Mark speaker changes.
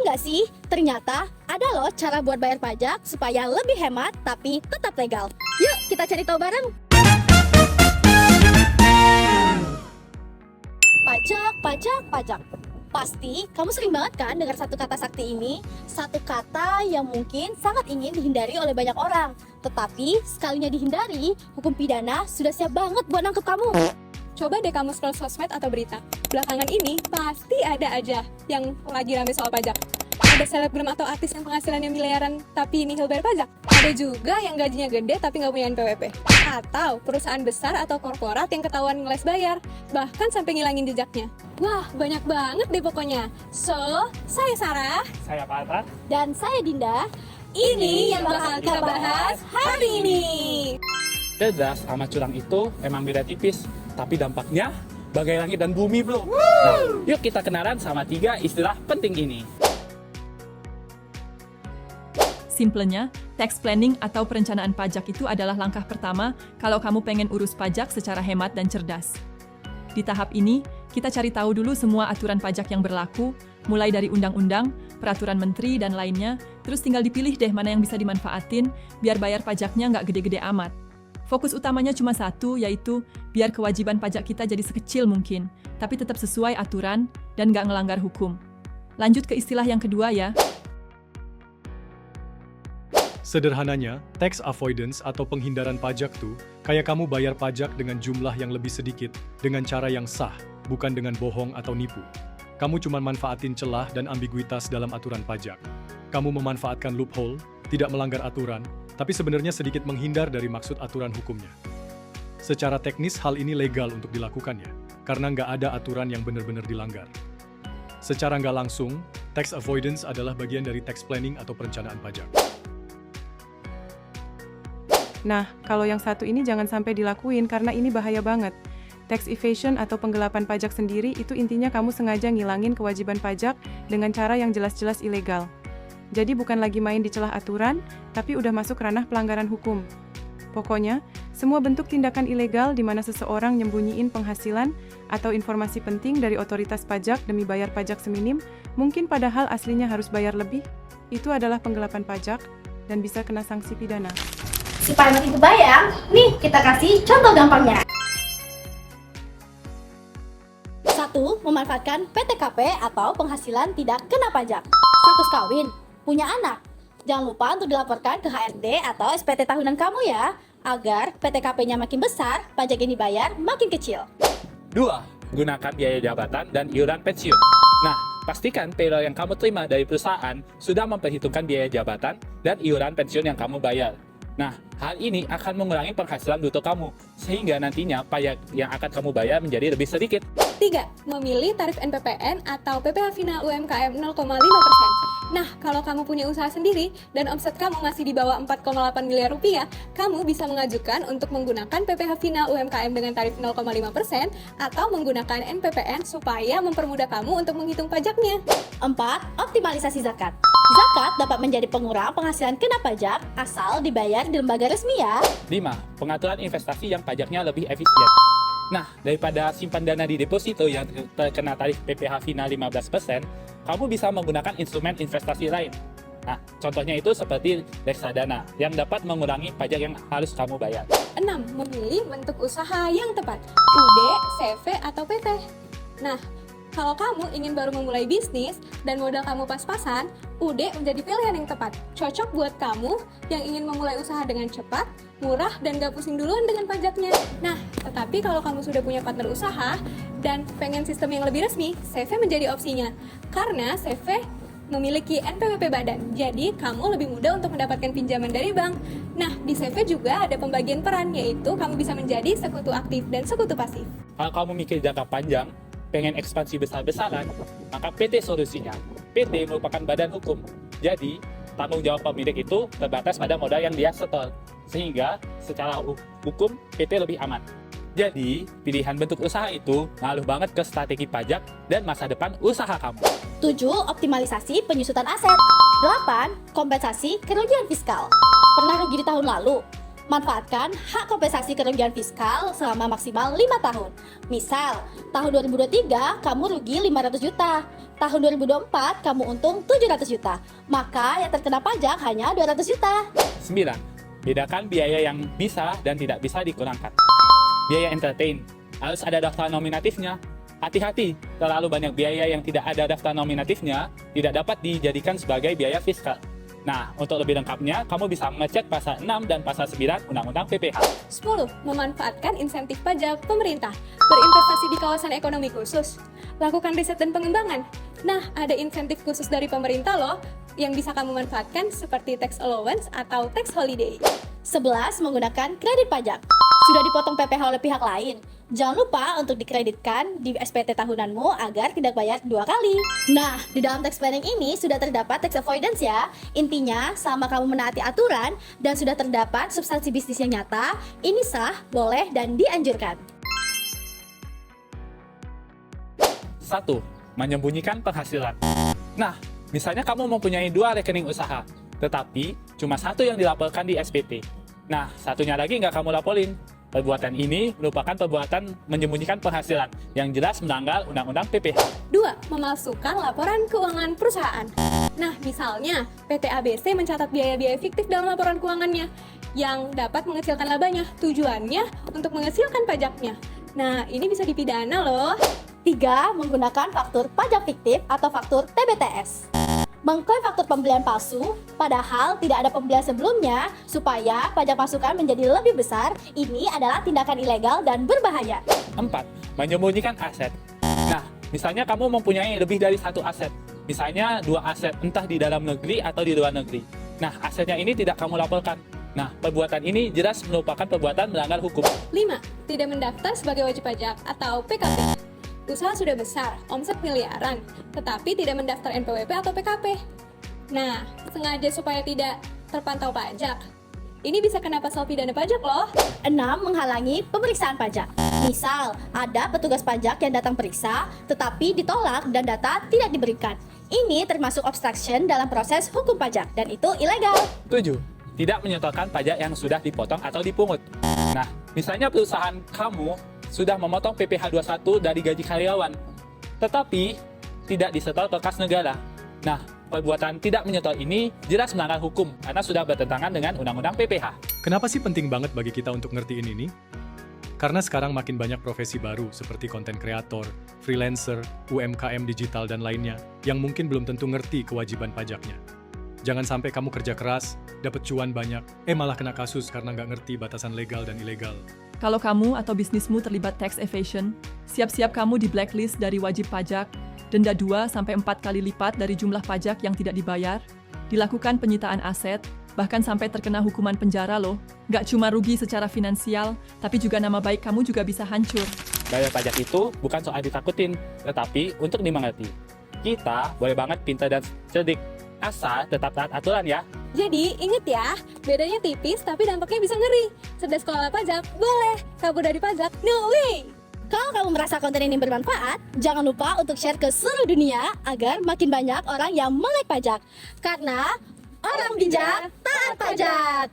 Speaker 1: nggak sih? Ternyata ada loh cara buat bayar pajak supaya lebih hemat tapi tetap legal. Yuk kita cari tahu bareng. Pajak, pajak, pajak. Pasti kamu sering banget kan dengar satu kata sakti ini? Satu kata yang mungkin sangat ingin dihindari oleh banyak orang. Tetapi sekalinya dihindari, hukum pidana sudah siap banget buat nangkep kamu.
Speaker 2: Coba deh kamu scroll sosmed atau berita. Belakangan ini pasti ada aja yang lagi rame soal pajak. Ada selebgram atau artis yang penghasilannya miliaran tapi nihil bayar pajak. Ada juga yang gajinya gede tapi nggak punya NPWP. Atau perusahaan besar atau korporat yang ketahuan ngeles bayar, bahkan sampai ngilangin jejaknya. Wah, banyak banget deh pokoknya. So, saya Sarah.
Speaker 3: Saya Pata.
Speaker 1: Dan saya Dinda.
Speaker 2: Ini yang bakal kita bahas hari ini.
Speaker 3: Cerdas sama curang itu emang beda tipis, tapi dampaknya bagai langit dan bumi, bro. Nah, yuk kita kenalan sama 3 istilah penting ini.
Speaker 4: Simplenya, tax planning atau perencanaan pajak itu adalah langkah pertama kalau kamu pengen urus pajak secara hemat dan cerdas. Di tahap ini, kita cari tahu dulu semua aturan pajak yang berlaku, mulai dari undang-undang, peraturan menteri, dan lainnya, terus tinggal dipilih deh mana yang bisa dimanfaatin, biar bayar pajaknya nggak gede-gede amat. Fokus utamanya cuma satu, yaitu biar kewajiban pajak kita jadi sekecil mungkin, tapi tetap sesuai aturan dan nggak ngelanggar hukum. Lanjut ke istilah yang kedua ya.
Speaker 5: Sederhananya, tax avoidance atau penghindaran pajak tuh kayak kamu bayar pajak dengan jumlah yang lebih sedikit, dengan cara yang sah, bukan dengan bohong atau nipu. Kamu cuma manfaatin celah dan ambiguitas dalam aturan pajak. Kamu memanfaatkan loophole, tidak melanggar aturan, tapi sebenarnya sedikit menghindar dari maksud aturan hukumnya. Secara teknis hal ini legal untuk dilakukan ya, karena nggak ada aturan yang benar-benar dilanggar. Secara nggak langsung, tax avoidance adalah bagian dari tax planning atau perencanaan pajak.
Speaker 6: Nah, kalau yang satu ini jangan sampai dilakuin karena ini bahaya banget. Tax evasion atau penggelapan pajak sendiri itu intinya kamu sengaja ngilangin kewajiban pajak dengan cara yang jelas-jelas ilegal. Jadi bukan lagi main di celah aturan, tapi udah masuk ranah pelanggaran hukum. Pokoknya, semua bentuk tindakan ilegal di mana seseorang nyembunyiin penghasilan atau informasi penting dari otoritas pajak demi bayar pajak seminim, mungkin padahal aslinya harus bayar lebih, itu adalah penggelapan pajak dan bisa kena sanksi pidana.
Speaker 1: Supaya makin kebayang, nih kita kasih contoh gampangnya. 1. Memanfaatkan PTKP atau penghasilan tidak kena pajak. Status kawin, punya anak. Jangan lupa untuk dilaporkan ke HRD atau SPT tahunan kamu ya, agar PTKP-nya makin besar, pajak yang dibayar makin kecil.
Speaker 3: 2. Gunakan biaya jabatan dan iuran pensiun. Nah, pastikan payroll yang kamu terima dari perusahaan sudah memperhitungkan biaya jabatan dan iuran pensiun yang kamu bayar. Nah, hal ini akan mengurangi penghasilan bruto kamu, sehingga nantinya pajak yang akan kamu bayar menjadi lebih sedikit.
Speaker 2: 3. Memilih tarif NPPN atau PPh Final UMKM 0,5%. Nah, kalau kamu punya usaha sendiri dan omset kamu masih di bawah 4,8 miliar rupiah, kamu bisa mengajukan untuk menggunakan PPh Final UMKM dengan tarif 0,5% atau menggunakan NPPN supaya mempermudah kamu untuk menghitung pajaknya.
Speaker 1: 4. Optimalisasi zakat. Zakat dapat menjadi pengurang penghasilan kena pajak asal dibayar di lembaga resmi ya.
Speaker 3: 5. Pengaturan investasi yang pajaknya lebih efisien. Nah, daripada simpan dana di deposito yang terkena tarif PPh Final 15%, kamu bisa menggunakan instrumen investasi lain. Nah, contohnya itu seperti reksadana yang dapat mengurangi pajak yang harus kamu bayar.
Speaker 2: 6. Memilih bentuk usaha yang tepat, UD, CV, atau PT. Nah, kalau kamu ingin baru memulai bisnis dan modal kamu pas-pasan, UD menjadi pilihan yang tepat. Cocok buat kamu yang ingin memulai usaha dengan cepat, murah, dan gak pusing duluan dengan pajaknya. Nah, tetapi kalau kamu sudah punya partner usaha dan pengen sistem yang lebih resmi, CV menjadi opsinya. Karena CV memiliki NPWP badan, jadi kamu lebih mudah untuk mendapatkan pinjaman dari bank. Nah, di CV juga ada pembagian peran, yaitu kamu bisa menjadi sekutu aktif dan sekutu pasif.
Speaker 3: Kalau kamu mikir jangka panjang, pengen ekspansi besar-besaran, maka PT solusinya. PT merupakan badan hukum, jadi tanggung jawab pemilik itu terbatas pada modal yang dia setor, sehingga secara hukum PT lebih aman. Jadi, pilihan bentuk usaha itu ngaruh banget ke strategi pajak dan masa depan usaha kamu.
Speaker 1: 7. Optimalisasi penyusutan aset. 8. Kompensasi kerugian fiskal. Pernah rugi di tahun lalu? Manfaatkan hak kompensasi kerugian fiskal selama maksimal 5 tahun. Misal, tahun 2023 kamu rugi 500 juta. tahun 2024 kamu untung 700 juta, maka yang terkena pajak hanya 200 juta.
Speaker 3: 9. Bedakan biaya yang bisa dan tidak bisa dikurangkan. Biaya entertain harus ada daftar nominatifnya. Hati-hati, terlalu banyak biaya yang tidak ada daftar nominatifnya tidak dapat dijadikan sebagai biaya fiskal. Nah, untuk lebih lengkapnya, kamu bisa mengecek pasal 6 dan pasal 9 Undang-Undang PPH.
Speaker 2: 10. Memanfaatkan insentif pajak pemerintah. Berinvestasi di kawasan ekonomi khusus. Lakukan riset dan pengembangan. Nah, ada insentif khusus dari pemerintah loh yang bisa kamu manfaatkan seperti tax allowance atau tax holiday.
Speaker 1: 11. Menggunakan kredit pajak. Sudah dipotong PPh oleh pihak lain. Jangan lupa untuk dikreditkan di SPT tahunanmu agar tidak bayar 2 kali. Nah, di dalam tax planning ini sudah terdapat tax avoidance ya. Intinya, selama kamu menaati aturan dan sudah terdapat substansi bisnis yang nyata, ini sah, boleh, dan dianjurkan.
Speaker 3: 1. Menyembunyikan penghasilan. Nah, misalnya kamu mempunyai 2 rekening usaha, tetapi cuma satu yang dilaporkan di SPT. Nah, satunya lagi nggak kamu laporin. Perbuatan ini merupakan perbuatan menyembunyikan penghasilan yang jelas melanggar Undang-Undang PPH.
Speaker 2: 2. Memalsukan laporan keuangan perusahaan. Nah, misalnya PT ABC mencatat biaya-biaya fiktif dalam laporan keuangannya yang dapat mengecilkan labanya. Tujuannya untuk mengecilkan pajaknya. Nah, ini bisa dipidana loh.
Speaker 1: 3. Menggunakan faktur pajak fiktif atau faktur TBTS. Mengklaim faktur pembelian palsu, padahal tidak ada pembelian sebelumnya, supaya pajak masukan menjadi lebih besar, ini adalah tindakan ilegal dan berbahaya.
Speaker 3: 4. Menyembunyikan aset. Nah, misalnya kamu mempunyai lebih dari satu aset. Misalnya 2 aset, entah di dalam negeri atau di luar negeri. Nah, asetnya ini tidak kamu laporkan. Nah, perbuatan ini jelas merupakan perbuatan melanggar hukum.
Speaker 2: 5. Tidak mendaftar sebagai wajib pajak atau PKP. Usaha sudah besar, omset miliaran, tetapi tidak mendaftar NPWP atau PKP. Nah, sengaja supaya tidak terpantau pajak. Ini bisa kena pasal pidana pajak loh.
Speaker 1: 6. Menghalangi pemeriksaan pajak. Misal, ada petugas pajak yang datang periksa, tetapi ditolak dan data tidak diberikan. Ini termasuk obstruction dalam proses hukum pajak, dan itu ilegal.
Speaker 3: 7. Tidak menyetorkan pajak yang sudah dipotong atau dipungut. Nah, misalnya perusahaan kamu sudah memotong PPh 21 dari gaji karyawan, tetapi tidak disetor ke kas negara. Nah, perbuatan tidak menyetor ini jelas melanggar hukum karena sudah bertentangan dengan Undang-Undang PPH.
Speaker 5: Kenapa sih penting banget bagi kita untuk ngertiin ini? Karena sekarang makin banyak profesi baru seperti konten kreator, freelancer, UMKM digital, dan lainnya yang mungkin belum tentu ngerti kewajiban pajaknya. Jangan sampai kamu kerja keras, dapat cuan banyak, malah kena kasus karena nggak ngerti batasan legal dan ilegal.
Speaker 4: Kalau kamu atau bisnismu terlibat tax evasion, siap-siap kamu di blacklist dari wajib pajak, denda 2-4 kali lipat dari jumlah pajak yang tidak dibayar, dilakukan penyitaan aset, bahkan sampai terkena hukuman penjara loh. Nggak cuma rugi secara finansial, tapi juga nama baik kamu juga bisa hancur.
Speaker 3: Bayar pajak itu bukan soal ditakutin, tetapi untuk dimengerti. Kita boleh banget pintar dan cerdik, asal tetap taat aturan ya.
Speaker 2: Jadi, inget ya, bedanya tipis tapi dampaknya bisa ngeri. Cerdas kelola pajak, boleh. Kabur dari pajak, no way!
Speaker 1: Kalau kamu merasa konten ini bermanfaat, jangan lupa untuk share ke seluruh dunia agar makin banyak orang yang melek pajak. Karena orang bijak taat pajak.